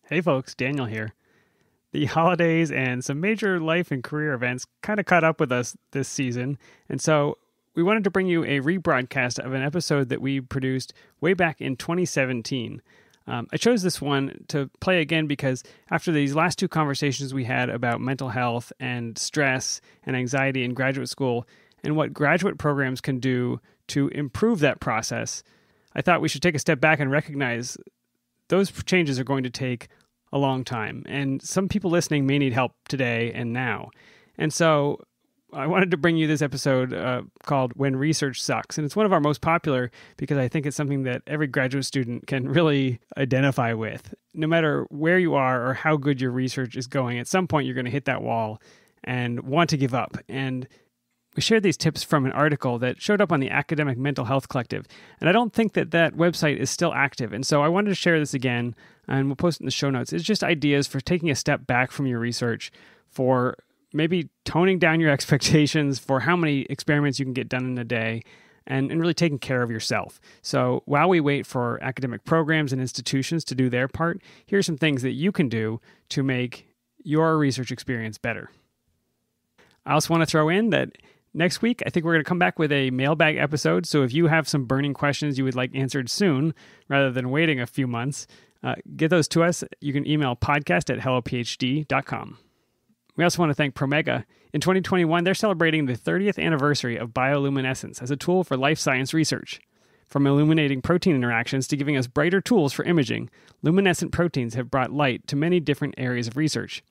Hey folks, Daniel here. The holidays and some major life and career events kind of caught up with us this season, and so we wanted to bring you a rebroadcast of an episode that we produced way back in 2017. I chose this one to play again because after these last two conversations we had about mental health and stress and anxiety in graduate school and what graduate programs can do to improve that process, I thought we should take a step back and recognize those changes are going to take a long time, and some people listening may need help today and now. And so I wanted to bring you this episode called When Research Sucks. And it's one of our most popular because I think it's something that every graduate student can really identify with. No matter where you are or how good your research is going, at some point you're going to hit that wall and want to give up. And we shared these tips from an article that showed up on the Academic Mental Health Collective. And I don't think that website is still active. And so I wanted to share this again, and we'll post it in the show notes. It's just ideas for taking a step back from your research, for maybe toning down your expectations for how many experiments you can get done in a day, and really taking care of yourself. So while we wait for academic programs and institutions to do their part, here are some things that you can do to make your research experience better. I also want to throw in that next week, I think we're going to come back with a mailbag episode. So if you have some burning questions you would like answered soon, rather than waiting a few months, get those to us. You can email podcast@hellophdcomp1672.com. We also want to thank Promega. In 2021, they're celebrating the 30th anniversary of bioluminescence as a tool for life science research. From illuminating protein interactions to giving us brighter tools for imaging, luminescent proteins have brought light to many different areas of research.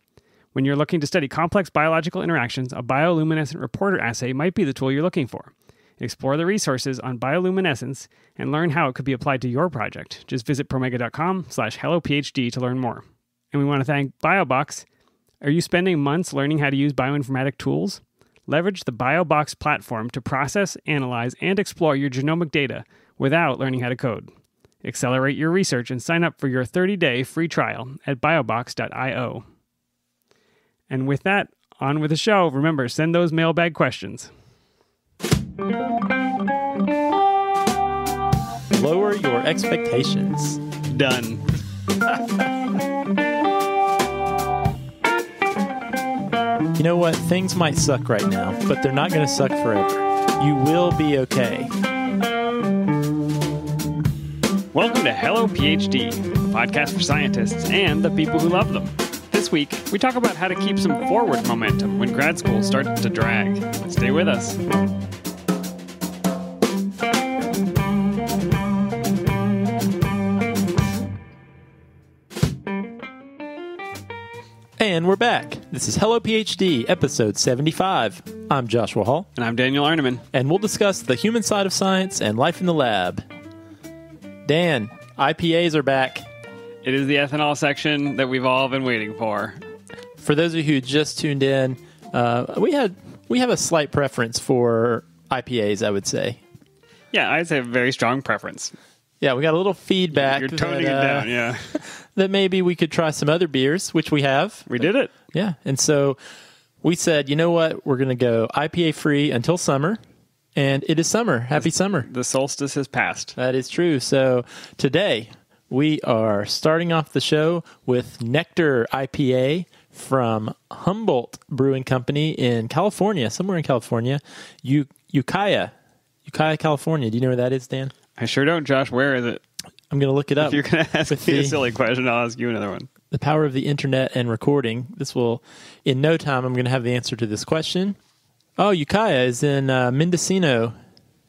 When you're looking to study complex biological interactions, a bioluminescent reporter assay might be the tool you're looking for. Explore the resources on bioluminescence and learn how it could be applied to your project. Just visit promega.com/hellophd to learn more. And we want to thank BioBox. Are you spending months learning how to use bioinformatic tools? Leverage the BioBox platform to process, analyze, and explore your genomic data without learning how to code. Accelerate your research and sign up for your 30-day free trial at biobox.io. And with that, on with the show. Remember, send those mailbag questions. Lower your expectations. Done. You know what? Things might suck right now, but they're not going to suck forever. You will be okay. Welcome to Hello PhD, a podcast for scientists and the people who love them. This week, we talk about how to keep some forward momentum when grad school starts to drag. Stay with us. And we're back. This is Hello PhD, episode 75. I'm Joshua Hall. And I'm Daniel Arneman. And we'll discuss the human side of science and life in the lab. Dan, IPAs are back. It is the ethanol section that we've all been waiting for. For those of you who just tuned in, we have a slight preference for IPAs, I would say. Yeah, I'd say a very strong preference. Yeah, we got a little feedback. You're toning it down, yeah. That maybe we could try some other beers, which we have. We did it. Yeah, and so we said, you know what? We're going to go IPA free until summer. And it is summer. Happy summer. The solstice has passed. That is true. So today we are starting off the show with Nectar IPA from Humboldt Brewing Company in California, somewhere in California. Ukiah, California. Do you know where that is, Dan? I sure don't, Josh. Where is it? I'm going to look it up. If you're going to ask me a silly question, I'll ask you another one. The power of the internet and recording. In no time, I'm going to have the answer to this question. Oh, Ukiah is in Mendocino.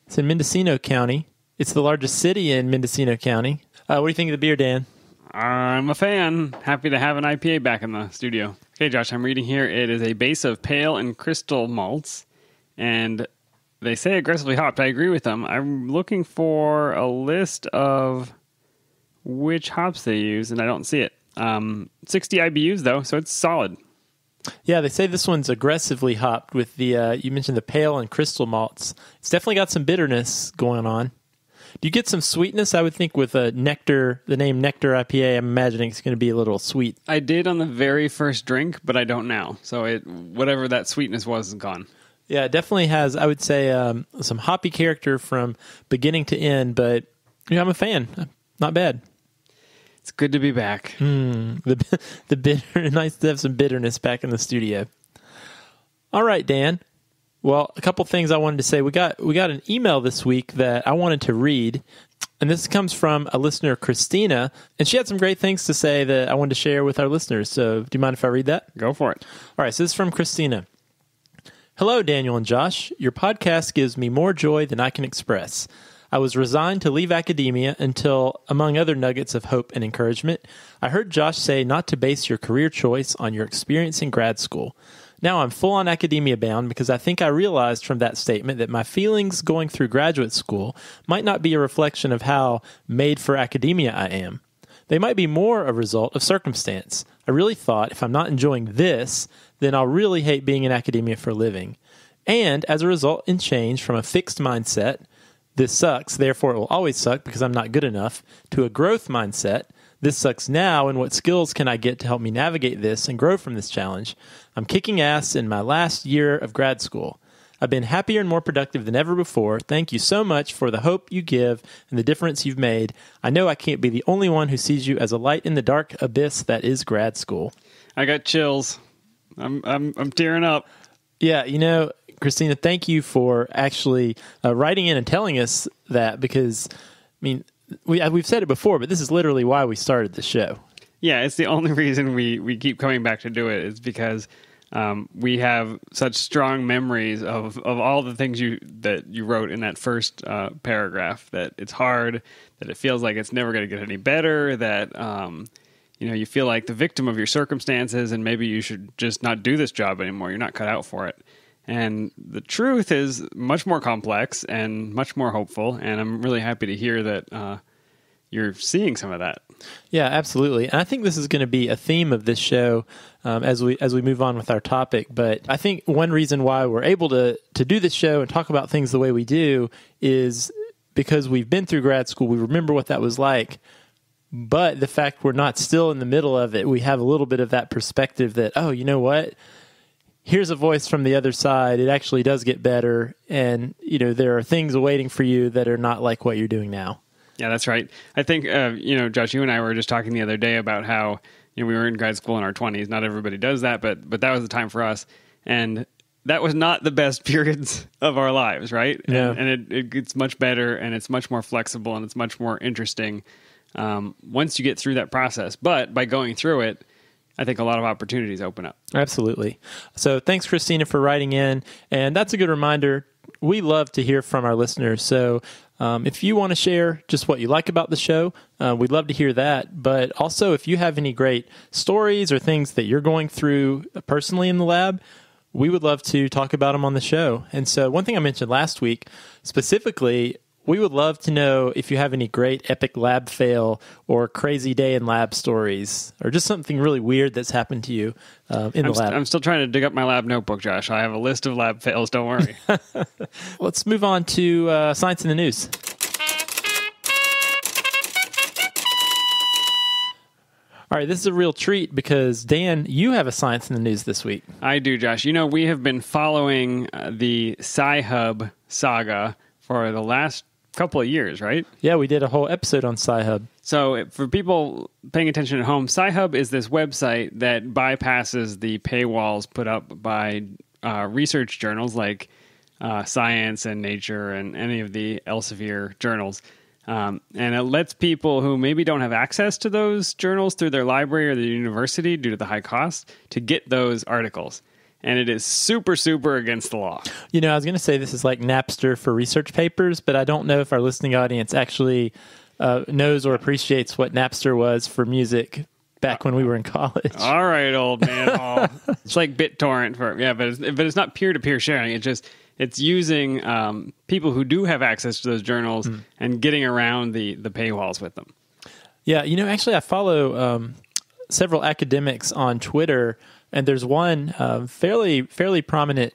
It's in Mendocino County. It's the largest city in Mendocino County. What do you think of the beer, Dan? I'm a fan. Happy to have an IPA back in the studio. Okay, Josh, I'm reading here. It is a base of pale and crystal malts, and they say aggressively hopped. I agree with them. I'm looking for a list of which hops they use, and I don't see it. 60 IBUs, though, so it's solid. Yeah, they say this one's aggressively hopped with the, you mentioned the pale and crystal malts. It's definitely got some bitterness going on. Do you get some sweetness? I would think with a Nectar, the name Nectar IPA, I'm imagining it's going to be a little sweet. I did on the very first drink, but I don't now. So whatever that sweetness was is gone. Yeah, it definitely has, I would say, some hoppy character from beginning to end, but yeah, I'm a fan. Not bad. It's good to be back. The bitter, nice to have some bitterness back in the studio. All right, Dan. Well, a couple things I wanted to say. We got an email this week that I wanted to read, and this comes from a listener, Christina, and she had some great things to say that I wanted to share with our listeners. So, do you mind if I read that? Go for it. All right, so this is from Christina. Hello, Daniel and Josh. Your podcast gives me more joy than I can express. I was resigned to leave academia until, among other nuggets of hope and encouragement, I heard Josh say not to base your career choice on your experience in grad school. Now I'm full on academia bound because I think I realized from that statement that my feelings going through graduate school might not be a reflection of how made for academia I am. They might be more a result of circumstance. I really thought if I'm not enjoying this, then I'll really hate being in academia for a living. And as a result in change from a fixed mindset, this sucks, therefore it will always suck because I'm not good enough, to a growth mindset, this sucks now, and what skills can I get to help me navigate this and grow from this challenge? I'm kicking ass in my last year of grad school. I've been happier and more productive than ever before. Thank you so much for the hope you give and the difference you've made. I know I can't be the only one who sees you as a light in the dark abyss that is grad school. I got chills. I'm tearing up. Yeah, Christina, thank you for actually writing in and telling us that because, we've said it before, but this is literally why we started the show. Yeah, it's the only reason we keep coming back to do it is because we have such strong memories of all the things that you wrote in that first paragraph, that it's hard, that it feels like it's never going to get any better, that you feel like the victim of your circumstances and maybe you should just not do this job anymore. You're not cut out for it. And the truth is much more complex and much more hopeful. And I'm really happy to hear that you're seeing some of that. Yeah, absolutely. And I think this is going to be a theme of this show as we move on with our topic. But I think one reason why we're able to do this show and talk about things the way we do is because we've been through grad school. We remember what that was like. But the fact we're not still in the middle of it, we have a little bit of that perspective that, oh, you know what? Here's a voice from the other side. It actually does get better. And, there are things awaiting for you that are not like what you're doing now. Yeah, that's right. I think, Josh, you and I were just talking the other day about how, we were in grad school in our 20s. Not everybody does that, but that was the time for us. And that was not the best periods of our lives, right? Yeah. And it gets much better, and it's much more flexible, and it's much more interesting once you get through that process. But by going through it, I think a lot of opportunities open up. Absolutely. So thanks, Christina, for writing in. And that's a good reminder. We love to hear from our listeners. So if you want to share just what you like about the show, we'd love to hear that. But also, if you have any great stories or things that you're going through personally in the lab, we would love to talk about them on the show. And so one thing I mentioned last week, specifically, we would love to know if you have any great epic lab fail or crazy day in lab stories or just something really weird that's happened to you in the lab. I'm still trying to dig up my lab notebook, Josh. I have a list of lab fails. Don't worry. Let's move on to Science in the News. All right, this is a real treat because, Dan, you have a Science in the News this week. I do, Josh. We have been following the Sci-Hub saga for the last couple of years, right? Yeah, we did a whole episode on Sci-Hub. So for people paying attention at home, Sci-Hub is this website that bypasses the paywalls put up by research journals like Science and Nature and any of the Elsevier journals. And it lets people who maybe don't have access to those journals through their library or their university due to the high cost to get those articles. And it is super, super against the law. I was going to say this is like Napster for research papers, but I don't know if our listening audience actually knows or appreciates what Napster was for music back when we were in college. All right, old man. It's like BitTorrent but it's not peer-to-peer sharing. It's using people who do have access to those journals and getting around the paywalls with them. Yeah, actually I follow several academics on Twitter. And there's one fairly prominent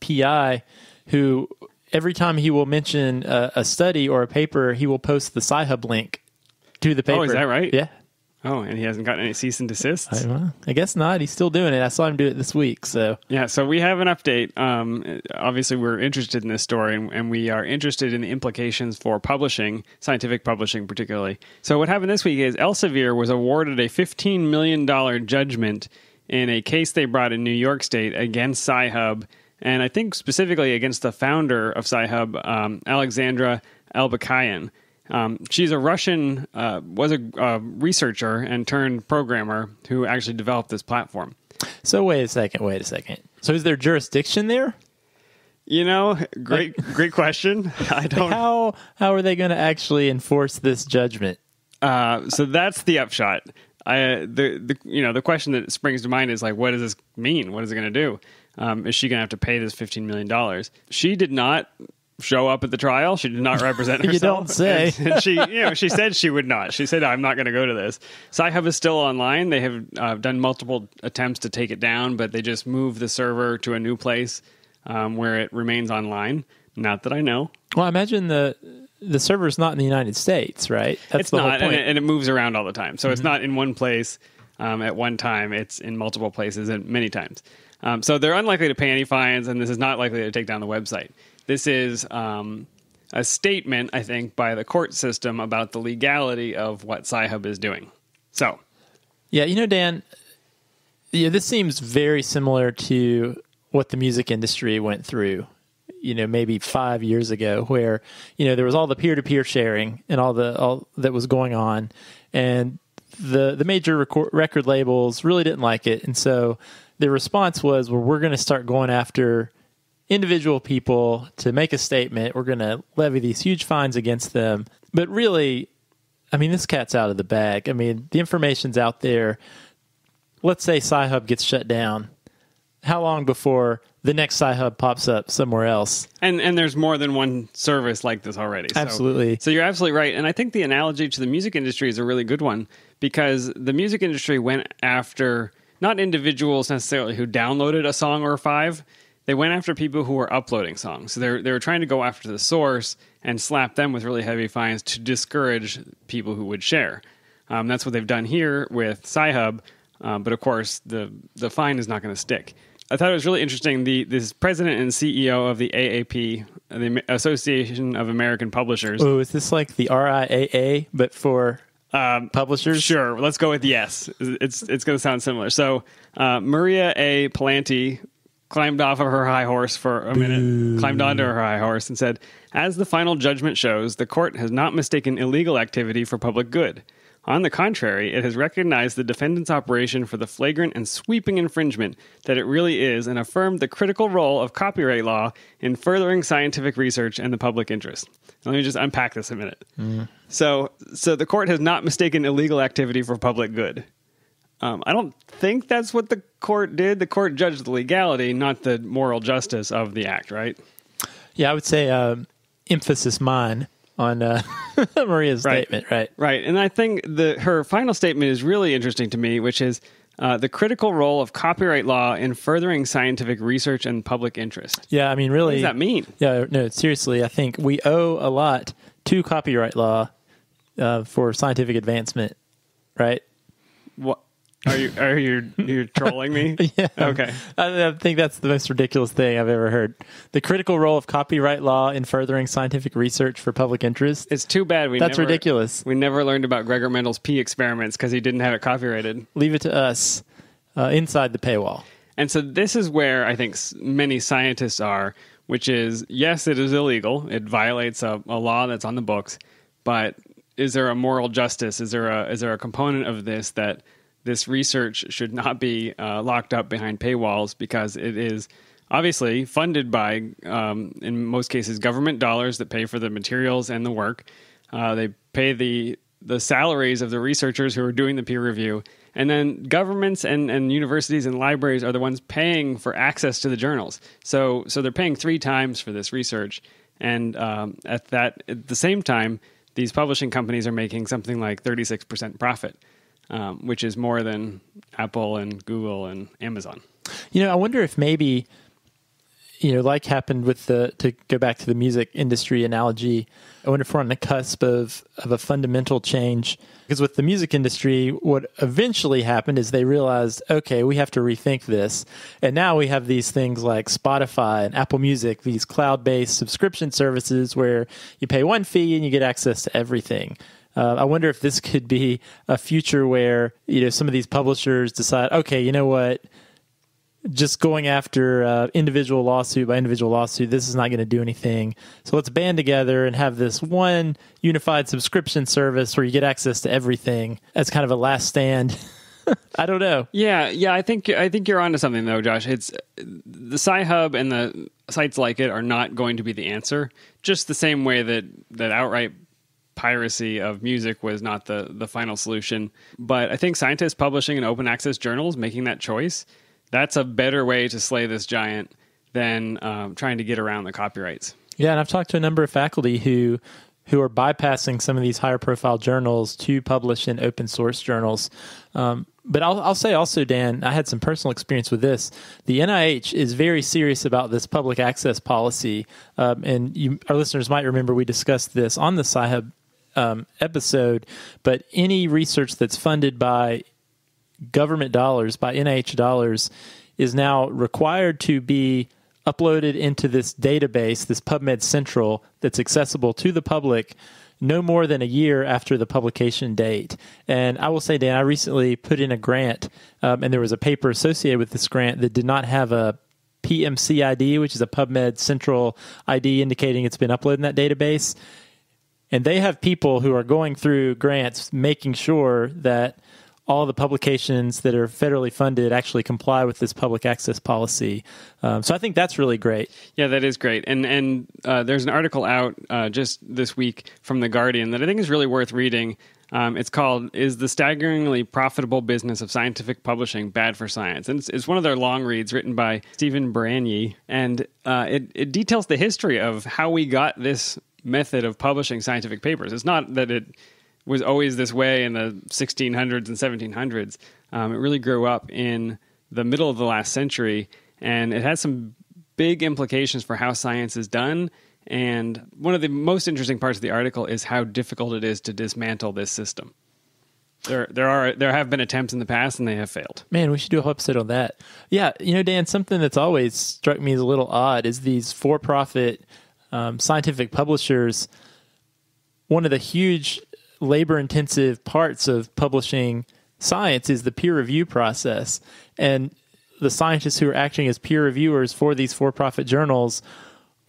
PI who every time he will mention a study or a paper, he will post the Sci-Hub link to the paper. Oh, is that right? Yeah. Oh, and he hasn't gotten any cease and desists? I guess not. He's still doing it. I saw him do it this week. So yeah, so we have an update. Obviously, we're interested in this story, and we are interested in the implications for publishing, scientific publishing particularly. So what happened this week is Elsevier was awarded a $15 million judgment in a case they brought in New York State against Sci-Hub, and I think specifically against the founder of Sci-Hub, Alexandra Albakayan. She's a Russian, was a researcher and turned programmer who actually developed this platform. So wait a second. So is there jurisdiction there? Great question. I don't. How are they going to actually enforce this judgment? So that's the upshot. The question that springs to mind is like, what does this mean? What is it going to do? Is she going to have to pay this $15 million? She did not show up at the trial. She did not represent herself. You don't say. And she said she would not. She said, I'm not going to go to this. Sci-Hub is still online. They have done multiple attempts to take it down, but they just moved the server to a new place where it remains online. Not that I know. Well, I imagine the server's not in the United States, right? It's not, and it moves around all the time. So it's not in one place at one time. It's in multiple places and many times. So they're unlikely to pay any fines, and this is not likely to take down the website. This is a statement, I think, by the court system about the legality of what Sci-Hub is doing. So, yeah, Dan, this seems very similar to what the music industry went through, maybe 5 years ago, where there was all the peer-to-peer sharing and all that was going on, and the major record labels really didn't like it, and so the response was, well, we're going to start going after individual people to make a statement. We're going to levy these huge fines against them. But really, this cat's out of the bag. The information's out there. Let's say Sci-Hub gets shut down. How long before the next Sci-Hub pops up somewhere else? And there's more than one service like this already. Absolutely. So you're absolutely right. And I think the analogy to the music industry is a really good one, because the music industry went after not individuals necessarily who downloaded a song or five. They went after people who were uploading songs. So they were trying to go after the source and slap them with really heavy fines to discourage people who would share. That's what they've done here with Sci-Hub. But of course, the fine is not going to stick. I thought it was really interesting. This president and CEO of the AAP, the Association of American Publishers. Oh, is this like the RIAA, but for publishers? Sure. Let's go with yes. It's going to sound similar. So Maria A. Palante climbed off of her high horse for a minute, climbed onto her high horse and said, as the final judgment shows, the court has not mistaken illegal activity for public good. On the contrary, it has recognized the defendant's operation for the flagrant and sweeping infringement that it really is, and affirmed the critical role of copyright law in furthering scientific research and the public interest. Let me just unpack this a minute. So the court has not mistaken illegal activity for public good. I don't think that's what the court did. The court judged the legality, not the moral justice of the act, right? Yeah, I would say emphasis mine on Maria's statement, right? Right, and I think her final statement is really interesting to me, which is the critical role of copyright law in furthering scientific research and public interest. Yeah, really... What does that mean? Yeah, no, seriously, I think we owe a lot to copyright law for scientific advancement, right? What? Are you trolling me? Yeah. Okay. I think that's the most ridiculous thing I've ever heard. The critical role of copyright law in furthering scientific research for public interest. It's too bad that's ridiculous. We never learned about Gregor Mendel's pea experiments because he didn't have it copyrighted. Leave it to us inside the paywall. And so this is where I think many scientists are, which is, yes, it is illegal. It violates a law that's on the books. But is there a moral justice? Is there a component of this that this research should not be locked up behind paywalls, because it is obviously funded by, in most cases, government dollars that pay for the materials and the work. They pay the salaries of the researchers who are doing the peer review. And then governments and universities and libraries are the ones paying for access to the journals. So they're paying 3 times for this research. And at the same time, these publishing companies are making something like 36% profit. Which is more than Apple and Google and Amazon. I wonder if maybe like happened with to go back to the music industry analogy, I wonder if we're on the cusp of a fundamental change. Because with the music industry, what eventually happened is they realized, okay, we have to rethink this. And now we have these things like Spotify and Apple Music, these cloud-based subscription services where you pay one fee and you get access to everything. I wonder if this could be a future where, some of these publishers decide, okay, you know what? Just going after individual lawsuit by individual lawsuit, this is not going to do anything. So let's band together and have this one unified subscription service where you get access to everything as kind of a last stand. I don't know. Yeah. I think you're onto something though, Josh. It's the Sci-Hub and the sites like it are not going to be the answer. Just the same way that outright piracy of music was not the final solution. But I think scientists publishing in open access journals making that choice, that's a better way to slay this giant than trying to get around the copyrights. Yeah, and I've talked to a number of faculty who are bypassing some of these higher profile journals to publish in open source journals. But I'll say also, Dan, I had some personal experience with this. The NIH is very serious about this public access policy. And our listeners might remember we discussed this on the Sci-Hub episode. But any research that's funded by government dollars, by NIH dollars, is now required to be uploaded into this database, this PubMed Central, that's accessible to the public no more than a year after the publication date. And I will say, Dan, I recently put in a grant, and there was a paper associated with this grant that did not have a PMC ID, which is a PubMed Central ID indicating it's been uploaded in that database. And they have people who are going through grants making sure that all the publications that are federally funded actually comply with this public access policy. So I think that's really great. Yeah, that is great. And there's an article out just this week from The Guardian that I think is really worth reading. It's called, "Is the Staggeringly Profitable Business of Scientific Publishing Bad for Science?" And it's one of their long reads written by Stephen Branyi. And it details the history of how we got this method of publishing scientific papers. It's not that it was always this way in the 1600s and 1700s. It really grew up in the middle of the last century, and it has some big implications for how science is done. And one of the most interesting parts of the article is how difficult it is to dismantle this system. There have been attempts in the past, and they have failed. Man, we should do a whole episode on that. Yeah, Dan, something that's always struck me as a little odd is these for-profit scientific publishers. One of the huge labor-intensive parts of publishing science is the peer review process. And the scientists who are acting as peer reviewers for these for-profit journals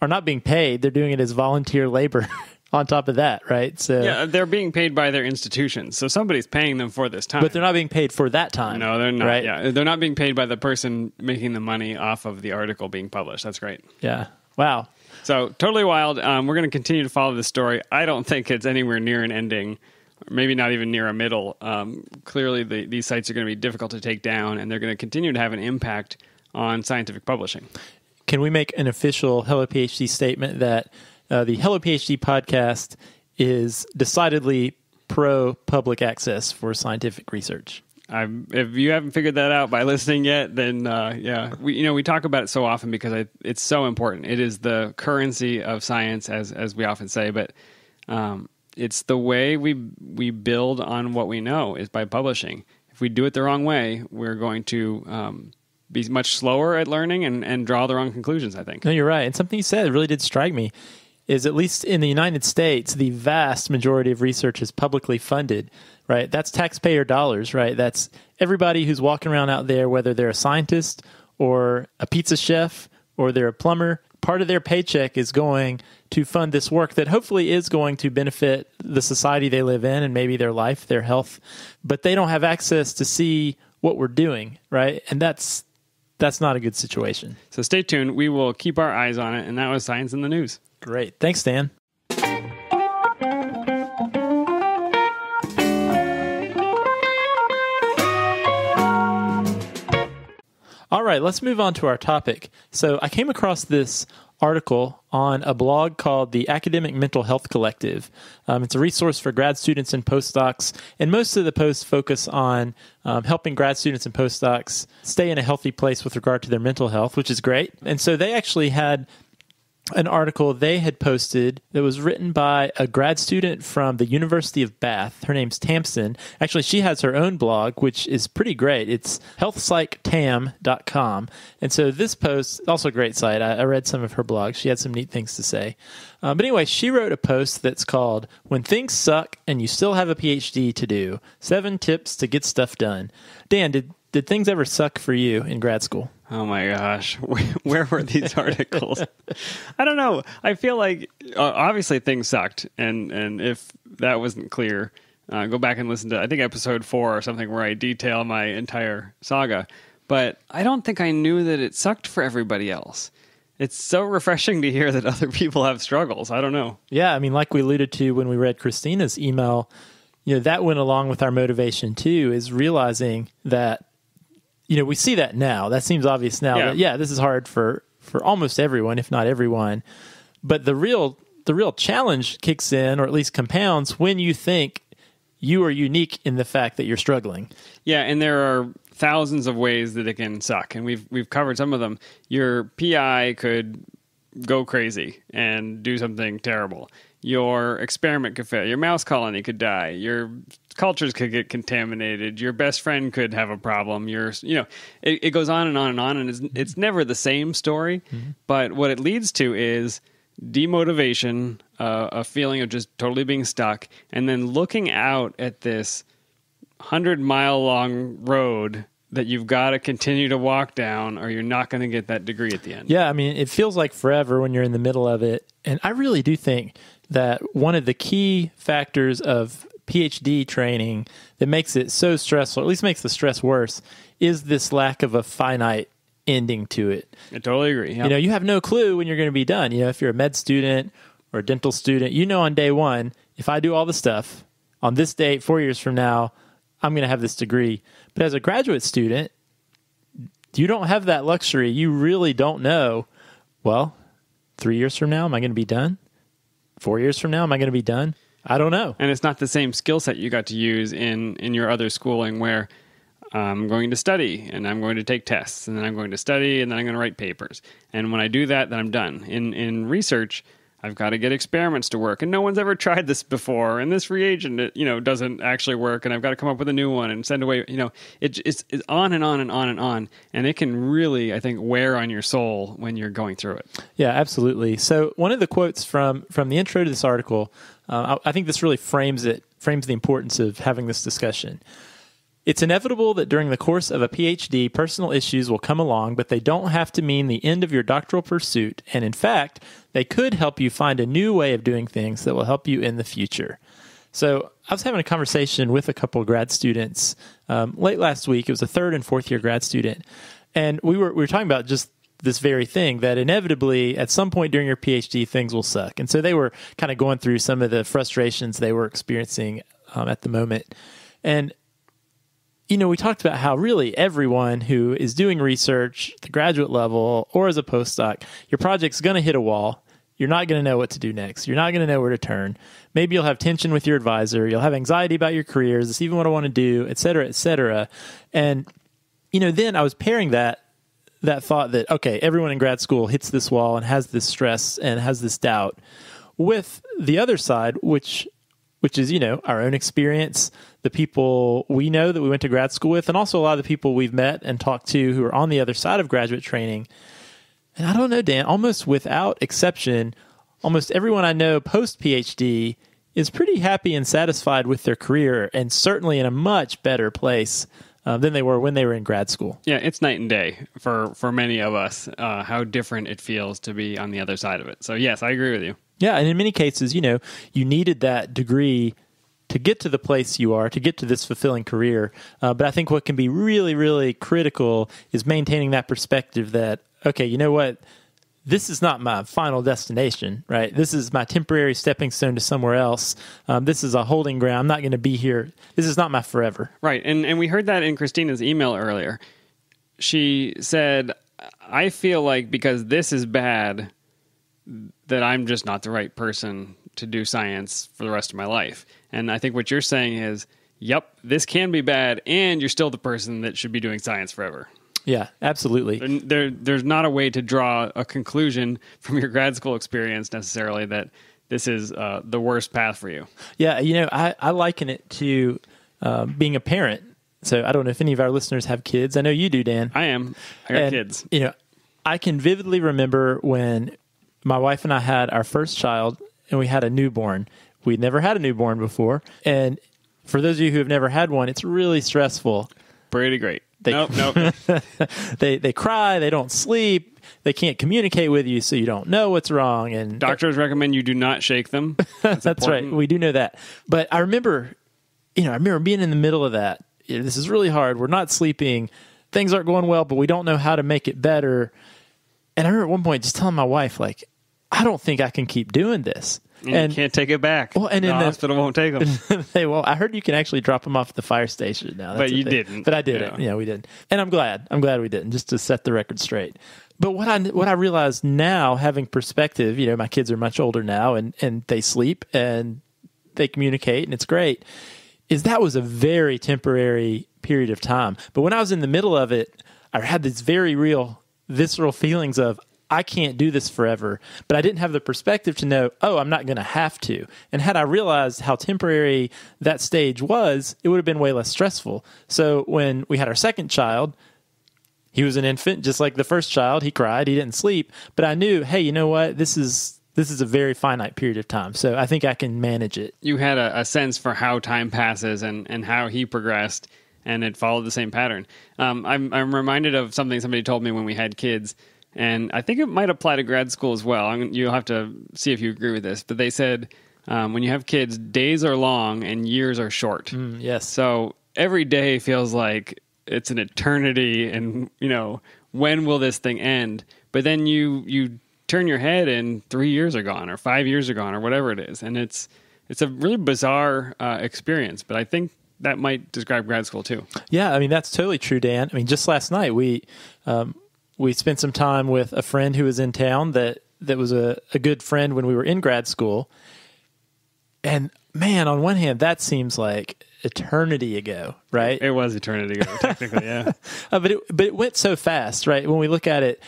are not being paid. They're doing it as volunteer labor on top of that, right? So yeah, they're being paid by their institutions. So somebody's paying them for this time. But they're not being paid for that time. No, they're not. Right? Yeah, they're not being paid by the person making the money off of the article being published. That's great. Yeah. Wow. So totally wild. We're going to continue to follow this story. I don't think it's anywhere near an ending, or maybe not even near a middle. Clearly, these sites are going to be difficult to take down, and they're going to continue to have an impact on scientific publishing. Can we make an official Hello PhD statement that the Hello PhD podcast is decidedly pro-public access for scientific research? If you haven't figured that out by listening yet, then we talk about it so often because it's so important. It is the currency of science, as we often say, but it's the way we build on what we know is by publishing. If we do it the wrong way, we're going to be much slower at learning and draw the wrong conclusions, I think. No, you're right. And something you said really did strike me is, at least in the United States, the vast majority of research is publicly funded. Right, that's taxpayer dollars, right? That's everybody who's walking around out there, whether they're a scientist or a pizza chef or they're a plumber. Part of their paycheck is going to fund this work that hopefully is going to benefit the society they live in and maybe their life, their health. But they don't have access to see what we're doing, right? And that's not a good situation. So stay tuned. We will keep our eyes on it. And that was Science in the News. Great. Thanks, Dan. All right, let's move on to our topic. So I came across this article on a blog called the Academic Mental Health Collective. It's a resource for grad students and postdocs, and most of the posts focus on helping grad students and postdocs stay in a healthy place with regard to their mental health, which is great. And so they actually had an article they had posted that was written by a grad student from the University of Bath. Her name's Tamsin. Actually, she has her own blog, which is pretty great. It's hellophdcomp1672.com. And so this post, also a great site. I read some of her blogs. She had some neat things to say. But anyway, she wrote a post that's called When Things Suck and You Still Have a PhD to Do, 7 Tips to Get Stuff Done. Dan, did things ever suck for you in grad school? Oh my gosh, where were these articles? I don't know. I feel like obviously things sucked, and if that wasn't clear, go back and listen to I think episode 4 or something where I detail my entire saga. But I don't think I knew that it sucked for everybody else. It's so refreshing to hear that other people have struggles. I don't know. Yeah, I mean, like we alluded to when we read Christina's email, that went along with our motivation too, is realizing that. We see that now. That seems obvious now. Yeah. That, this is hard for almost everyone, if not everyone. But the real challenge kicks in, or at least compounds, when you think you are unique in the fact that you're struggling. Yeah, and there are thousands of ways that it can suck, and we've covered some of them. Your PI could go crazy and do something terrible. Your experiment could fail. Your mouse colony could die. Your cultures could get contaminated. Your best friend could have a problem. It goes on and on and on, and it's never the same story. Mm-hmm. But what it leads to is demotivation, a feeling of just totally being stuck, and then looking out at this 100-mile long road that you've got to continue to walk down, or you're not going to get that degree at the end. Yeah, I mean, it feels like forever when you're in the middle of it. And I really do think that one of the key factors of PhD training that makes it so stressful, or at least makes the stress worse, is this lack of a finite ending to it. I totally agree. Yep. You have no clue when you're going to be done. If you're a med student or a dental student, on day one, if I do all the stuff on this date, 4 years from now, I'm going to have this degree. But as a graduate student, you don't have that luxury. You really don't know, 3 years from now, am I going to be done? 4 years from now, am I going to be done? I don't know. And it's not the same skill set you got to use in your other schooling where I'm going to study and I'm going to take tests and then I'm going to study and then I'm going to write papers. And when I do that, then I'm done. In research, I've got to get experiments to work, and no one's ever tried this before, and this reagent, doesn't actually work, and I've got to come up with a new one and send away, it's on and on and on and on, and it can really, I think, wear on your soul when you're going through it. Yeah, absolutely. So one of the quotes from the intro to this article, I think this really frames the importance of having this discussion. It's inevitable that during the course of a PhD, personal issues will come along, but they don't have to mean the end of your doctoral pursuit. And in fact, they could help you find a new way of doing things that will help you in the future. So I was having a conversation with a couple of grad students late last week. It was a 3rd and 4th year grad student. And we were talking about just this very thing, that inevitably at some point during your PhD, things will suck. And so they were kind of going through some of the frustrations they were experiencing at the moment. And we talked about how really everyone who is doing research at the graduate level or as a postdoc, your project's going to hit a wall. You're not going to know what to do next. You're not going to know where to turn. Maybe you'll have tension with your advisor. You'll have anxiety about your career. Is this even what I want to do, et cetera, et cetera. And, then I was pairing that thought that, okay, everyone in grad school hits this wall and has this stress and has this doubt, with the other side, which is, our own experience, the people we know that we went to grad school with, and also a lot of the people we've met and talked to who are on the other side of graduate training. And I don't know, Dan, almost without exception, almost everyone I know post-PhD is pretty happy and satisfied with their career, and certainly in a much better place than they were when they were in grad school. Yeah, it's night and day for many of us, how different it feels to be on the other side of it. So yes, I agree with you. Yeah, and in many cases, you needed that degree to get to the place you are, to get to this fulfilling career. But I think what can be really, really critical is maintaining that perspective that, okay, you know what? This is not my final destination, right? This is my temporary stepping stone to somewhere else. This is a holding ground. I'm not going to be here. This is not my forever. Right, and we heard that in Christina's email earlier. She said, I feel like because this is bad, that I'm just not the right person to do science for the rest of my life. And I think what you're saying is, yep, this can be bad, and you're still the person that should be doing science forever. Yeah, absolutely. There's not a way to draw a conclusion from your grad school experience necessarily that this is the worst path for you. Yeah, I liken it to being a parent. So I don't know if any of our listeners have kids. I know you do, Dan. I got kids. I can vividly remember when my wife and I had our first child, and we had a newborn. We'd never had a newborn before. And for those of you who have never had one, it's really stressful. Pretty great. Nope. They cry, they don't sleep, they can't communicate with you, so you don't know what's wrong. And doctors recommend you do not shake them. That's right. We do know that. But I remember being in the middle of that. This is really hard. We're not sleeping. Things aren't going well, but we don't know how to make it better. And I remember at one point just telling my wife, like, I don't think I can keep doing this. And you can't take it back. Well, and the hospital won't take them. Well, I heard you can actually drop them off at the fire station now. But you didn't. But I didn't. Yeah, we didn't. And I'm glad. We didn't, just to set the record straight. But what I realize now, having perspective, my kids are much older now, and they sleep and they communicate, and it's great, is that was a very temporary period of time. But when I was in the middle of it, I had these very real, visceral feelings of, I can't do this forever, but I didn't have the perspective to know, I'm not going to have to. And had I realized how temporary that stage was, it would have been way less stressful. So when we had our second child, he was an infant, just like the first child. He cried, he didn't sleep, but I knew, hey, you know what? This is a very finite period of time, so I think I can manage it. You had a sense for how time passes and how he progressed, and it followed the same pattern. I'm reminded of something somebody told me when we had kids. And I think it might apply to grad school as well. You'll have to see if you agree with this. But they said when you have kids, days are long and years are short. Yes. So every day feels like it's an eternity and, when will this thing end? But then you turn your head and 3 years are gone or 5 years are gone or whatever it is. And it's a really bizarre experience. But I think that might describe grad school too. Yeah, that's totally true, Dan. Just last night we spent some time with a friend who was in town that was a good friend when we were in grad school. And man, on one hand, that seems like eternity ago, right? It was eternity ago, technically, yeah. But it went so fast, right? When we look at it,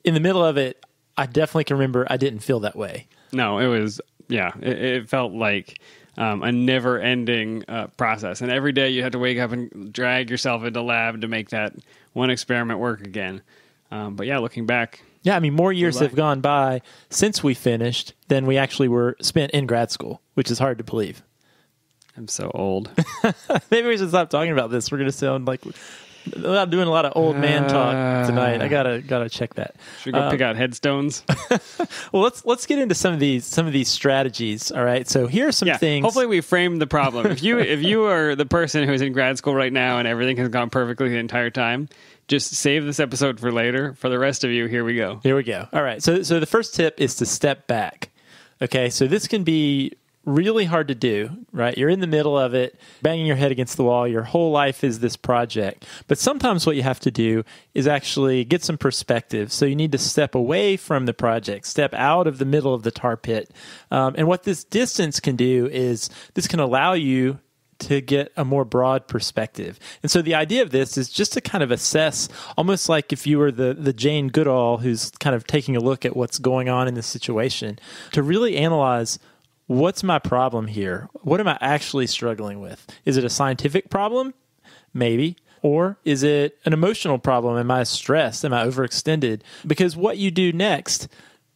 in the middle of it, I definitely can remember I didn't feel that way. No, it was, it felt like a never-ending process. And every day you had to wake up and drag yourself into lab to make that one experiment work again. But yeah, looking back. Yeah, more years have gone by since we finished than we actually were spent in grad school, which is hard to believe. I'm so old. Maybe we should stop talking about this. We're going to sound like I'm doing a lot of old man talk tonight. I gotta check that. Should we go pick out headstones? Well, let's get into some of these strategies. All right. So here are some things. Hopefully we framed the problem. If you are the person who's in grad school right now and everything has gone perfectly the entire time, just save this episode for later. For the rest of you, here we go. All right. So the first tip is to step back. Okay. So this can be really hard to do, right? You're in the middle of it, banging your head against the wall. Your whole life is this project. But sometimes what you have to do is actually get some perspective. So you need to step away from the project, step out of the middle of the tar pit. And what this distance can do is this can allow you to get a more broad perspective. And so the idea of this is just to kind of assess, almost like if you were the Jane Goodall who's kind of taking a look at what's going on in this situation, to really analyze, what's my problem here? What am I actually struggling with? Is it a scientific problem? Maybe. Or is it an emotional problem? Am I stressed? Am I overextended? Because what you do next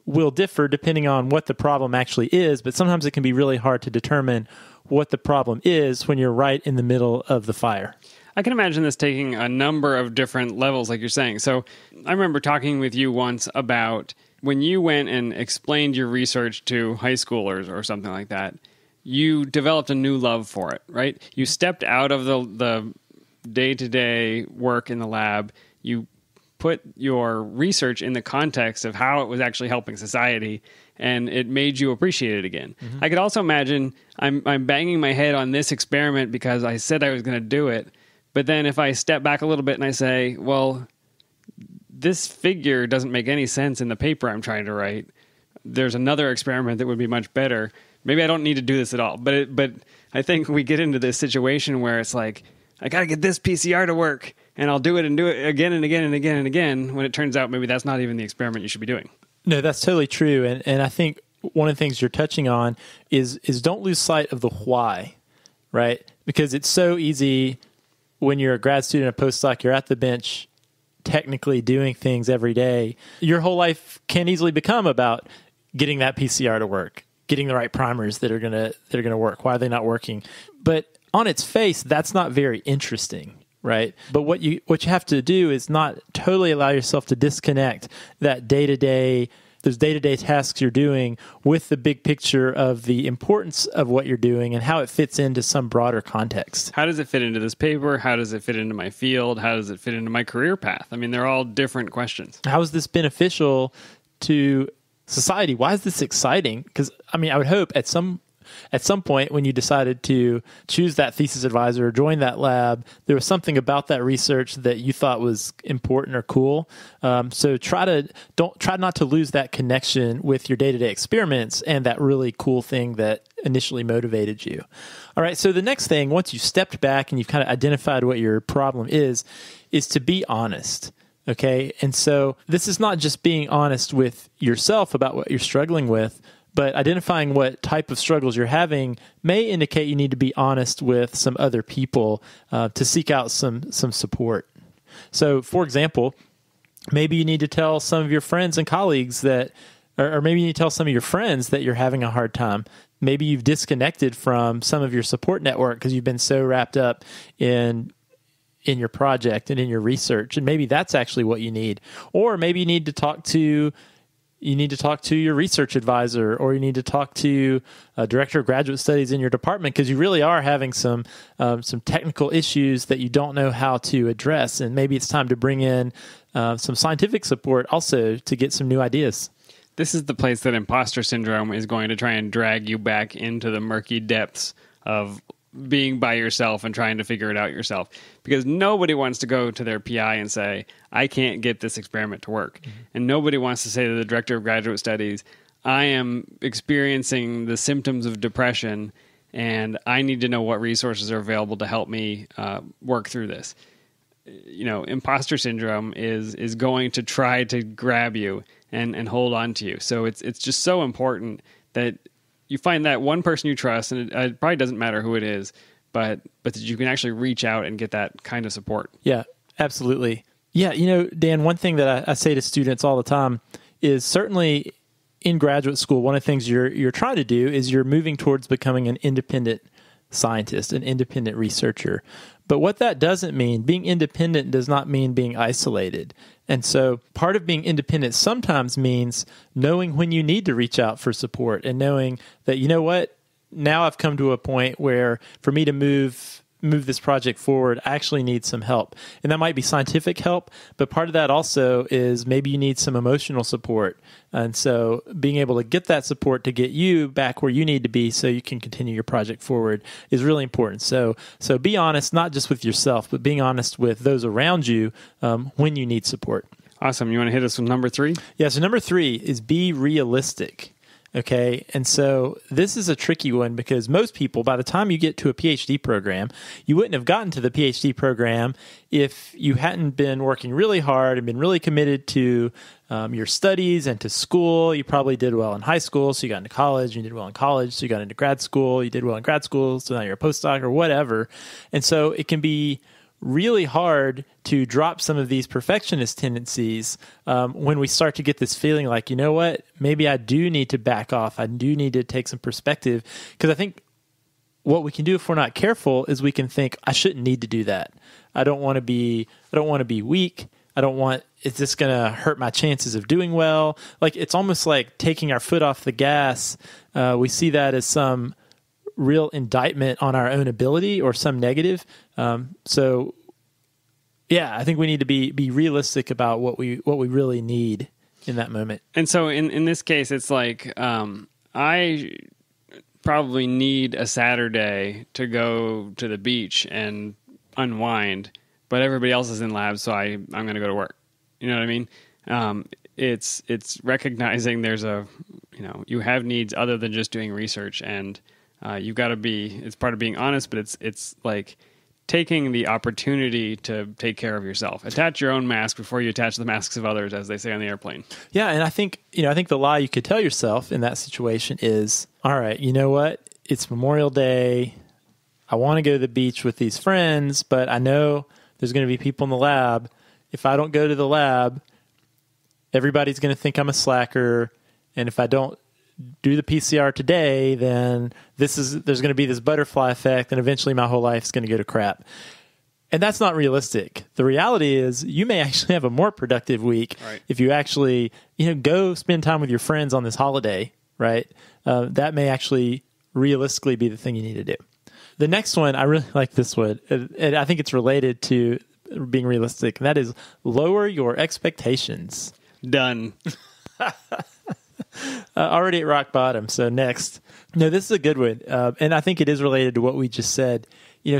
will differ depending on what the problem actually is, but sometimes it can be really hard to determine what the problem is when you're right in the middle of the fire. I can imagine this taking a number of different levels, like you're saying. So I remember talking with you once about when you went and explained your research to high schoolers or something like that, you developed a new love for it, right? You stepped out of the day-to-day work in the lab. You put your research in the context of how it was actually helping society, and it made you appreciate it again. Mm-hmm. I could also imagine I'm banging my head on this experiment because I said I was going to do it, but then if I step back a little bit and I say, well, this figure doesn't make any sense in the paper I'm trying to write. there's another experiment that would be much better. Maybe I don't need to do this at all. But I think we get into this situation where it's like, I got to get this PCR to work, and I'll do it and do it again and again and again and again, when it turns out maybe that's not even the experiment you should be doing. No, that's totally true. And I think one of the things you're touching on is don't lose sight of the why, right? Because it's so easy when you're a grad student, a postdoc, you're at the bench technically doing things every day. Your whole life can easily become about getting that PCR to work, getting the right primers that are gonna work. Why are they not working? But on its face, that's not very interesting, right? But what you have to do is not totally allow yourself to disconnect that those day-to-day tasks you're doing with the big picture of the importance of what you're doing and how it fits into some broader context. How does it fit into this paper? How does it fit into my field? How does it fit into my career path? I mean, they're all different questions. How is this beneficial to society? Why is this exciting? Because, I mean, I would hope at some point when you decided to choose that thesis advisor or join that lab, there was something about that research that you thought was important or cool. So try not to lose that connection with your day-to-day experiments and that really cool thing that initially motivated you. All right. So the next thing, once you've stepped back and you've kind of identified what your problem is to be honest. Okay. And so this is not just being honest with yourself about what you're struggling with, but identifying what type of struggles you're having may indicate you need to be honest with some other people to seek out some support. So, for example, maybe you need to tell some of your friends and colleagues that, or maybe you need to tell some of your friends that you're having a hard time. Maybe you've disconnected from some of your support network because you've been so wrapped up in your project and in your research, and maybe that's actually what you need. Or maybe you need to talk to your research advisor, or you need to talk to a director of graduate studies in your department because you really are having some technical issues that you don't know how to address. And maybe it's time to bring in some scientific support also to get some new ideas. This is the place that imposter syndrome is going to try and drag you back into the murky depths of being by yourself and trying to figure it out yourself, because nobody wants to go to their PI and say, I can't get this experiment to work. Mm-hmm. And nobody wants to say to the director of graduate studies, I am experiencing the symptoms of depression and I need to know what resources are available to help me work through this. You know, imposter syndrome is going to try to grab you and hold on to you. So it's just so important that you find that one person you trust, and it probably doesn't matter who it is, but that you can actually reach out and get that kind of support. Yeah, absolutely. Yeah, you know, Dan, one thing that I say to students all the time is certainly in graduate school, one of the things you're trying to do is you're moving towards becoming an independent scientist, an independent researcher. But what that doesn't mean, being independent does not mean being isolated. And so part of being independent sometimes means knowing when you need to reach out for support and knowing that, you know what, now I've come to a point where for me to move this project forward, I actually need some help. And that might be scientific help, but part of that also is maybe you need some emotional support. And so being able to get that support to get you back where you need to be so you can continue your project forward is really important. So be honest, not just with yourself, but being honest with those around you when you need support. Awesome. You want to hit us with number 3? Yeah, so number 3 is be realistic. Okay, and so this is a tricky one because most people, by the time you get to a PhD program, you wouldn't have gotten to the PhD program if you hadn't been working really hard and been really committed to your studies and to school. You probably did well in high school, so you got into college. You did well in college, so you got into grad school. You did well in grad school, so now you're a postdoc or whatever. And so it can be really hard to drop some of these perfectionist tendencies when we start to get this feeling like, you know what, maybe I do need to back off. I do need to take some perspective, because I think what we can do if we're not careful is we can think, I shouldn't need to do that. I don't want to be weak. Is this going to hurt my chances of doing well? Like, it's almost like taking our foot off the gas. We see that as some real indictment on our own ability or some negative. So yeah, I think we need to be realistic about what we really need in that moment. And so in this case, it's like, I probably need a Saturday to go to the beach and unwind, but everybody else is in labs, so I'm going to go to work. You know what I mean? It's recognizing there's a you have needs other than just doing research, and you've got to be. It's part of being honest, but it's like taking the opportunity to take care of yourself. Attach your own mask before you attach the masks of others, as they say on the airplane. Yeah, and I think the lie you could tell yourself in that situation is, all right, you know what? It's Memorial Day. I want to go to the beach with these friends, but I know there's going to be people in the lab. If I don't go to the lab, everybody's going to think I'm a slacker, and if I don't do the PCR today, then there's going to be this butterfly effect, and eventually my whole life is going to go to crap. And that's not realistic. The reality is you may actually have a more productive week if you actually go spend time with your friends on this holiday, right? That may actually realistically be the thing you need to do. The next one, I really like this one, and I think it's related to being realistic, and that is lower your expectations. Done. Already at rock bottom. So next. No, this is a good one. And I think it is related to what we just said.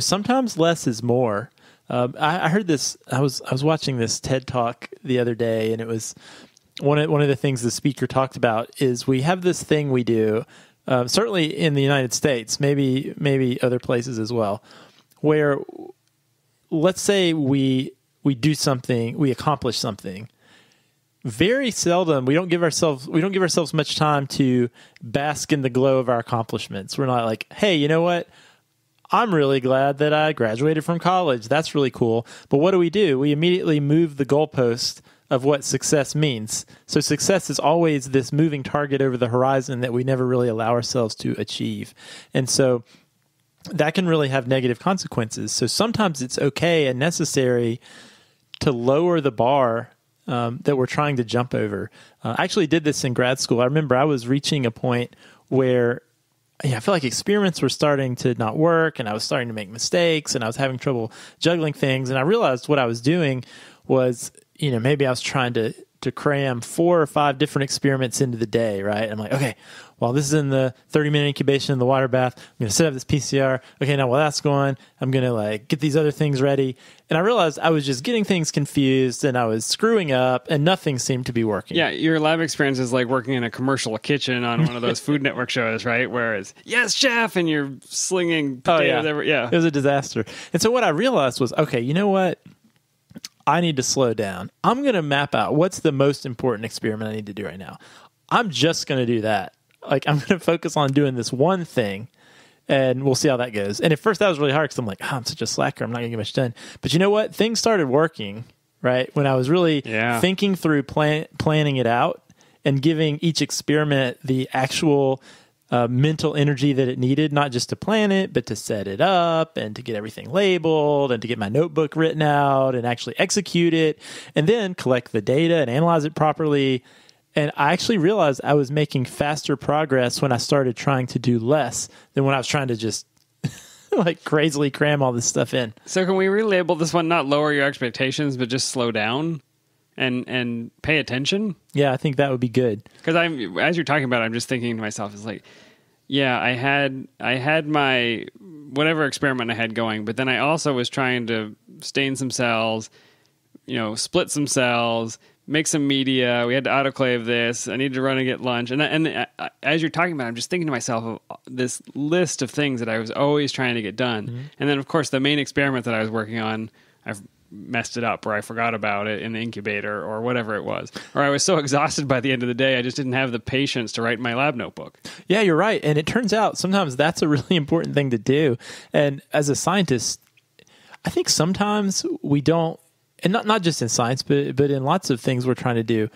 Sometimes less is more. I heard this. I was watching this TED Talk the other day, and it was one of the things the speaker talked about is we have this thing we do, certainly in the United States, maybe other places as well, where let's say we do something, we accomplish something. Very seldom we don't give ourselves much time to bask in the glow of our accomplishments. We're not like, hey, you know what? I'm really glad that I graduated from college. That's really cool. But what do? We immediately move the goalpost of what success means. So success is always this moving target over the horizon that we never really allow ourselves to achieve. And so that can really have negative consequences. So sometimes it's okay and necessary to lower the bar that we're trying to jump over. I actually did this in grad school. I remember I was reaching a point where I feel like experiments were starting to not work, and I was starting to make mistakes, and I was having trouble juggling things. And I realized what I was doing was, maybe I was trying to cram 4 or 5 different experiments into the day, right? I'm like, okay, well, this is in the 30-minute incubation in the water bath. I'm going to set up this PCR. Okay, now while that's going, I'm going to get these other things ready. And I realized I was just getting things confused, and I was screwing up, and nothing seemed to be working. Yeah, your lab experience is like working in a commercial kitchen on one of those Food Network shows, right? Where it's, yes, chef, and you're slinging potatoes everywhere. Yeah. It was a disaster. And so what I realized was, okay, you know what? I need to slow down. I'm going to map out what's the most important experiment I need to do right now. I'm just going to do that. I'm going to focus on doing this one thing, and we'll see how that goes. And at first that was really hard because I'm like, I'm such a slacker. I'm not going to get much done. But you know what? Things started working, right? When I was really thinking through planning it out and giving each experiment the actual mental energy that it needed, not just to plan it, but to set it up and to get everything labeled and to get my notebook written out and actually execute it and then collect the data and analyze it properly. And I actually realized I was making faster progress when I started trying to do less than when I was trying to just crazily cram all this stuff in. So can we relabel this one, not lower your expectations, but just slow down and pay attention? Yeah, I think that would be good. Because as you're talking about it, I'm just thinking to myself, it's like, yeah, I had my whatever experiment I had going, but then I also was trying to stain some cells, split some cells, make some media. We had to autoclave this. I needed to run and get lunch. And as you're talking about it, I'm just thinking to myself of this list of things that I was always trying to get done. Mm-hmm. And then, of course, the main experiment that I was working on, I've messed it up, or I forgot about it in the incubator or whatever it was. Or I was so exhausted by the end of the day, I just didn't have the patience to write my lab notebook. Yeah, you're right. And it turns out sometimes that's a really important thing to do. And as a scientist, I think sometimes we don't, and not just in science, but in lots of things we're trying to do,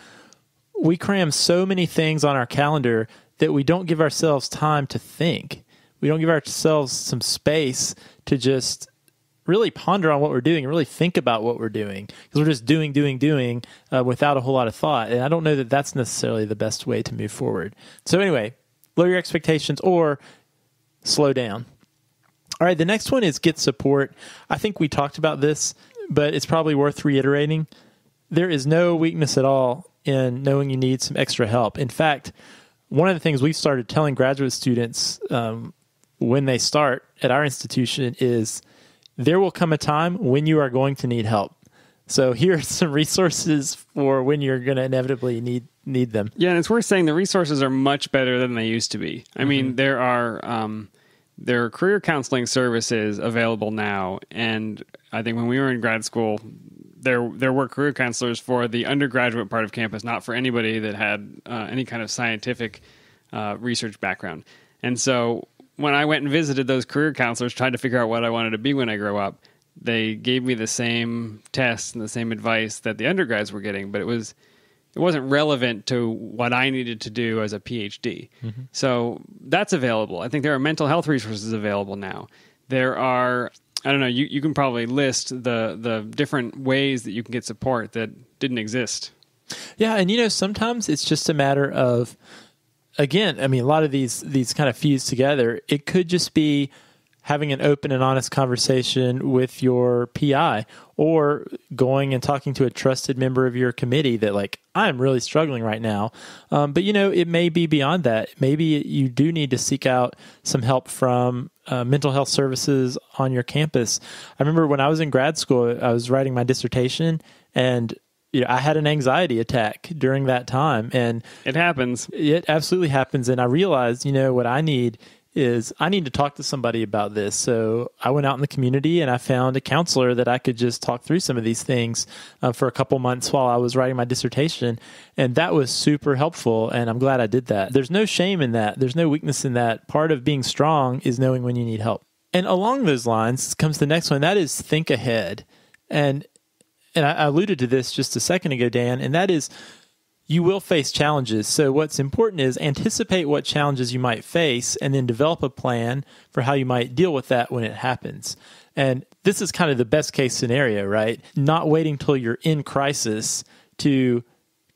we cram so many things on our calendar that we don't give ourselves time to think. We don't give ourselves some space to just really ponder on what we're doing and really think about what we're doing, because we're just doing without a whole lot of thought. And I don't know that that's necessarily the best way to move forward. So anyway, lower your expectations or slow down. All right, the next one is get support. I think we talked about this, but it's probably worth reiterating. There is no weakness at all in knowing you need some extra help. In fact, one of the things we've started telling graduate students when they start at our institution is there will come a time when you are going to need help. So here are some resources for when you're going to inevitably need them. Yeah, and it's worth saying the resources are much better than they used to be. I mean, there are career counseling services available now, and I think when we were in grad school, there were career counselors for the undergraduate part of campus, not for anybody that had any kind of scientific research background. And so when I went and visited those career counselors, tried to figure out what I wanted to be when I grow up, they gave me the same tests and the same advice that the undergrads were getting, but it wasn't relevant to what I needed to do as a PhD. So that's available. I think there are mental health resources available now. There are, I don't know, you can probably list the different ways that you can get support that didn't exist. Yeah, and sometimes it's just a matter of, again, I mean, a lot of these kind of fuse together. It could just be having an open and honest conversation with your PI, or going and talking to a trusted member of your committee that, like, I'm really struggling right now. But it may be beyond that. Maybe you do need to seek out some help from mental health services on your campus. I remember when I was in grad school, I was writing my dissertation, and I had an anxiety attack during that time. And it happens. It absolutely happens. And I realized, what I need to talk to somebody about this. So I went out in the community and I found a counselor that I could just talk through some of these things for a couple months while I was writing my dissertation. And that was super helpful. And I'm glad I did that. There's no shame in that. There's no weakness in that. Part of being strong is knowing when you need help. And along those lines comes the next one. That is think ahead. And I alluded to this just a second ago, Dan, and that is, you will face challenges. So what's important is anticipate what challenges you might face and then develop a plan for how you might deal with that when it happens. And this is kind of the best case scenario, right? Not waiting till you're in crisis to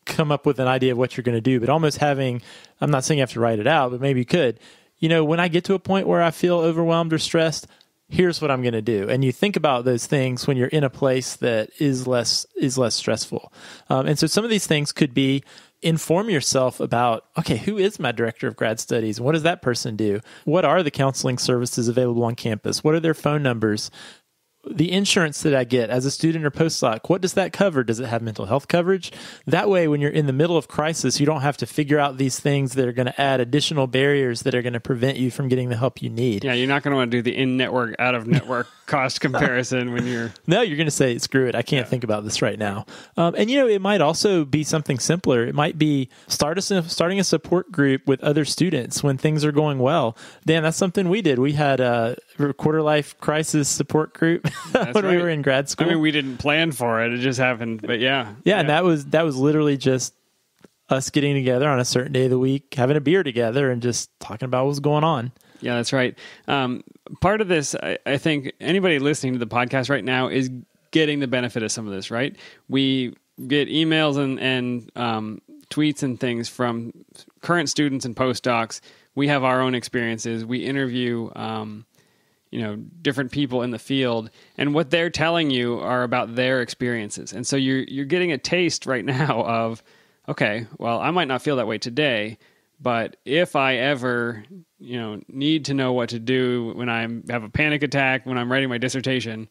come up with an idea of what you're going to do, but almost having, I'm not saying you have to write it out, but maybe you could. When I get to a point where I feel overwhelmed or stressed, here's what I'm going to do. And you think about those things when you're in a place that is less stressful. And so some of these things could be, inform yourself about, okay, who is my director of grad studies? What does that person do? What are the counseling services available on campus? What are their phone numbers? The insurance that I get as a student or postdoc, what does that cover? Does it have mental health coverage? That way, when you're in the middle of crisis, you don't have to figure out these things that are going to add additional barriers that are going to prevent you from getting the help you need. Yeah, you're not going to want to do the in-network, out-of-network cost comparison when you're... No, you're going to say, screw it, I can't think about this right now. And it might also be something simpler. It might be starting a support group with other students when things are going well. Dan, that's something we did. We had a quarter-life crisis support group when we were in grad school. I mean, we didn't plan for it. It just happened. But yeah. And that was literally just us getting together on a certain day of the week, having a beer together and just talking about what was going on. Yeah, that's right. Part of this, I think anybody listening to the podcast right now is getting the benefit of some of this, right? We get emails and tweets and things from current students and postdocs. We have our own experiences. We interview different people in the field, and what they're telling you are about their experiences. And so you're getting a taste right now of, okay, well, I might not feel that way today, but if I ever, need to know what to do when I have a panic attack, when I'm writing my dissertation,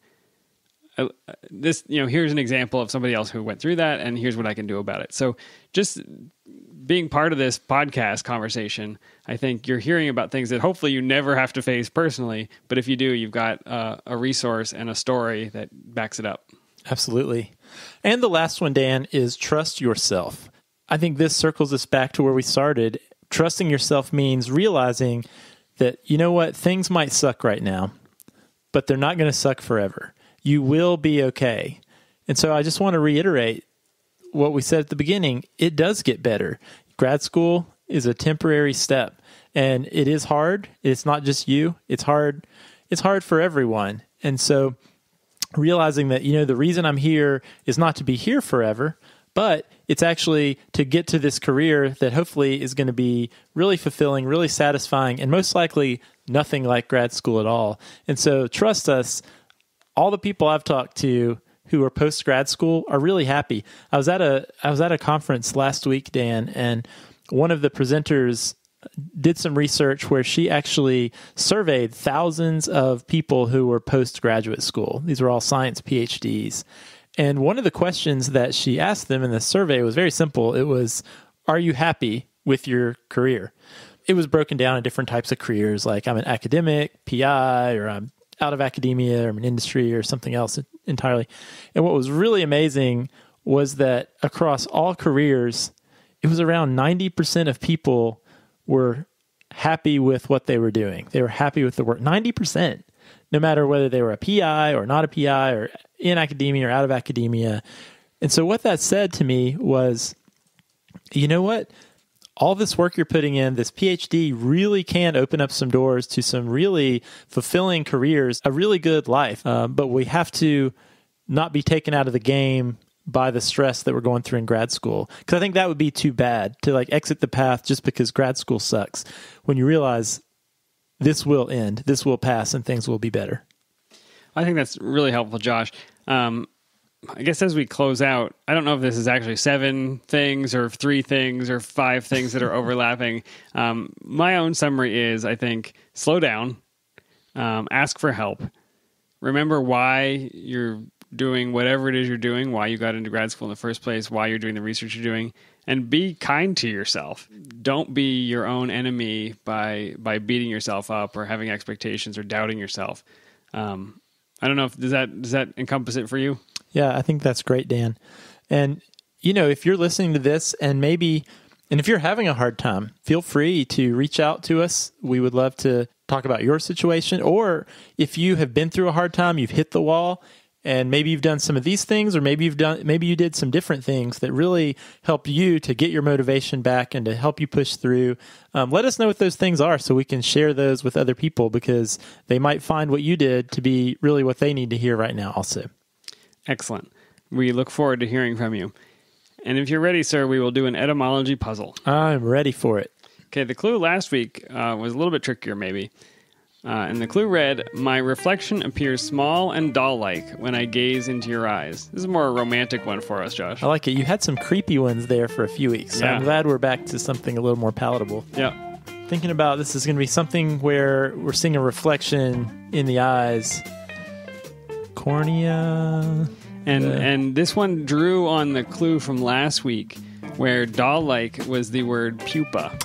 here's an example of somebody else who went through that, and here's what I can do about it. So just being part of this podcast conversation, I think you're hearing about things that hopefully you never have to face personally, but if you do, you've got a resource and a story that backs it up. Absolutely. And the last one, Dan, is trust yourself. I think this circles us back to where we started. Trusting yourself means realizing that, things might suck right now, but they're not going to suck forever. You will be okay. And so I just want to reiterate what we said at the beginning. It does get better. Grad school is a temporary step, and it is hard. It's not just you. It's hard. It's hard for everyone. And so realizing that, the reason I'm here is not to be here forever, but it's actually to get to this career that hopefully is going to be really fulfilling, really satisfying, and most likely nothing like grad school at all. And so trust us, all the people I've talked to who are post-grad school are really happy. I was at a conference last week, Dan, and one of the presenters did some research where she actually surveyed thousands of people who were post-graduate school. These were all science PhDs. And one of the questions that she asked them in the survey was very simple. It was, are you happy with your career? It was broken down in different types of careers, like I'm an academic, PI, or I'm out of academia, or I'm in industry, or something else entirely. And what was really amazing was that across all careers, it was around 90% of people were happy with what they were doing. They were happy with the work. 90%, no matter whether they were a PI or not a PI, or in academia or out of academia. And so what that said to me was, you know what? All this work you're putting in, this PhD really can open up some doors to some really fulfilling careers, a really good life. But we have to not be taken out of the game by the stress that we're going through in grad school. Because I think that would be too bad to like exit the path just because grad school sucks, when you realize this will end, this will pass, and things will be better. I think that's really helpful, Josh. I guess as we close out, I don't know if this is actually 7 things or 3 things or 5 things that are overlapping. My own summary is, I think, slow down, ask for help, remember why you're doing whatever it is you're doing, why you got into grad school in the first place, why you're doing the research you're doing, and be kind to yourself. Don't be your own enemy by beating yourself up or having expectations or doubting yourself. I don't know if does that encompass it for you? Yeah, I think that's great, Dan. And, you know, if you're listening to this and if you're having a hard time, feel free to reach out to us. We would love to talk about your situation. Or if you have been through a hard time, you've hit the wall, and maybe you've done some of these things, or maybe you did some different things that really helped you to get your motivation back and to help you push through. Let us know what those things are so we can share those with other people, because they might find what you did to be really what they need to hear right now also. Excellent. We look forward to hearing from you. And if you're ready, sir, we will do an etymology puzzle. I'm ready for it. Okay, the clue last week was a little bit trickier, maybe. And the clue read, my reflection appears small and doll-like when I gaze into your eyes. This is more a romantic one for us, Josh. I like it. You had some creepy ones there for a few weeks. So yeah. I'm glad we're back to something a little more palatable. Yeah. Thinking about this is going to be something where we're seeing a reflection in the eyes. Cornea. And this one drew on the clue from last week, where doll-like was the word pupa.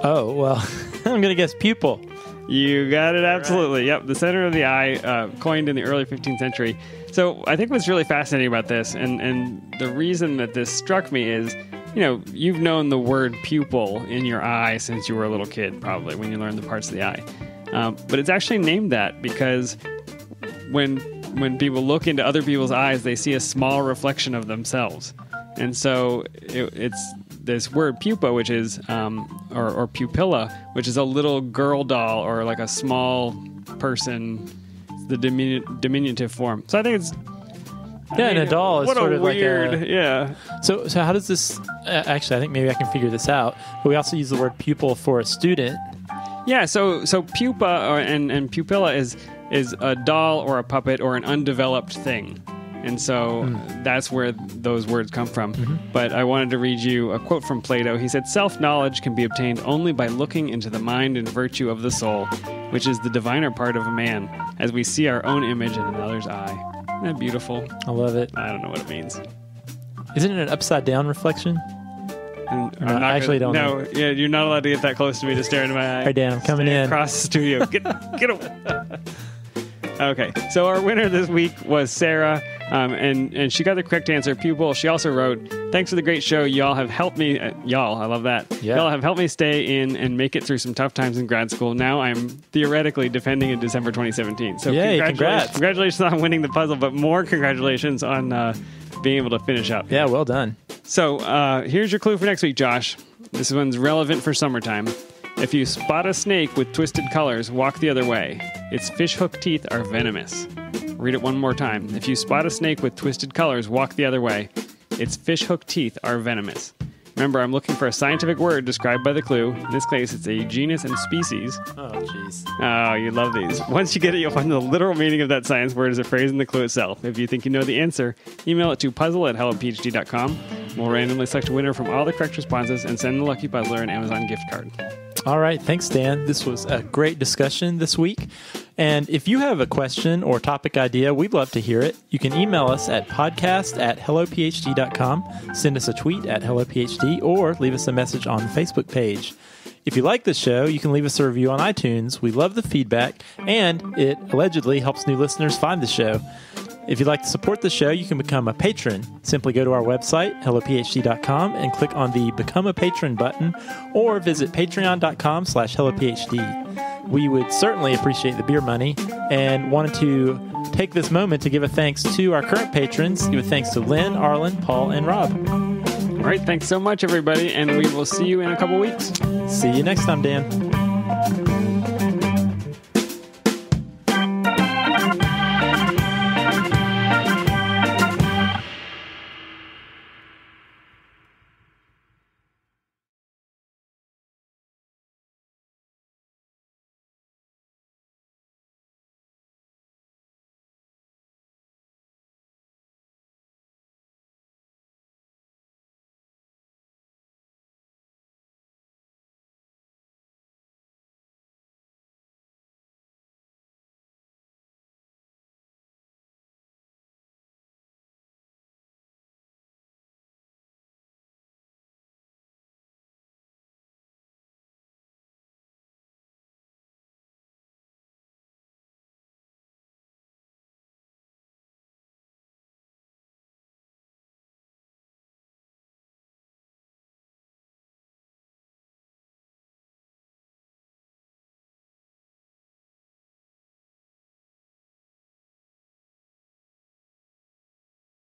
Oh, well, I'm going to guess pupil. You got it, absolutely. Right. Yep, the center of the eye, coined in the early 15th century. So I think what's really fascinating about this, and the reason that this struck me is, you know, you've known the word pupil in your eye since you were a little kid, probably, when you learned the parts of the eye. But it's actually named that because when people look into other people's eyes, they see a small reflection of themselves. And so it's this word pupa, which is, or pupilla, which is a little girl doll or like a small person, the diminutive form. So I think it's... and a doll is sort of weird, like a... Yeah. So how does this... actually, I think maybe I can figure this out. But we also use the word pupil for a student. Yeah, so pupa and pupilla is a doll or a puppet or an undeveloped thing. And so that's where those words come from. Mm-hmm. But I wanted to read you a quote from Plato. He said, self-knowledge can be obtained only by looking into the mind and virtue of the soul, which is the diviner part of a man, as we see our own image in another's eye. Isn't that beautiful? I love it. I don't know what it means. Isn't it an upside-down reflection? I actually don't know. No, yeah, you're not allowed to get that close to me to stare into my eye. All right, Dan, I'm coming in. Across the studio. Get away. Okay, so our winner this week was Sarah, and she got the correct answer, pupil. She also wrote, thanks for the great show. Y'all have helped me. Y'all, I love that. Yeah. Y'all have helped me stay in and make it through some tough times in grad school. Now I'm theoretically defending in December 2017. So yay, congratulations on winning the puzzle, but more congratulations on being able to finish up. Yeah, well done. So here's your clue for next week, Josh. This one's relevant for summertime. If you spot a snake with twisted colors, walk the other way. Its fishhook teeth are venomous. Read it one more time. If you spot a snake with twisted colors, walk the other way. Its fishhook teeth are venomous. Remember, I'm looking for a scientific word described by the clue. In this case, it's a genus and species. Oh, jeez. Oh, you love these. Once you get it, you'll find the literal meaning of that science word as a phrase in the clue itself. If you think you know the answer, email it to puzzle@hellophdcomp1672.com. We'll randomly select a winner from all the correct responses and send the lucky puzzler an Amazon gift card. All right. Thanks, Dan. This was a great discussion this week. And if you have a question or topic idea, we'd love to hear it. You can email us at podcast@hellophd.com, send us a tweet at hellophd, or leave us a message on the Facebook page. If you like the show, you can leave us a review on iTunes. We love the feedback, and it allegedly helps new listeners find the show. If you'd like to support the show, you can become a patron. Simply go to our website, hellopHD.com, and click on the Become a Patron button, or visit patreon.com/hellophd. We would certainly appreciate the beer money and wanted to take this moment to give a thanks to our current patrons. Give a thanks to Lynn, Arlen, Paul, and Rob. All right, thanks so much, everybody, and we will see you in a couple weeks. See you next time, Dan.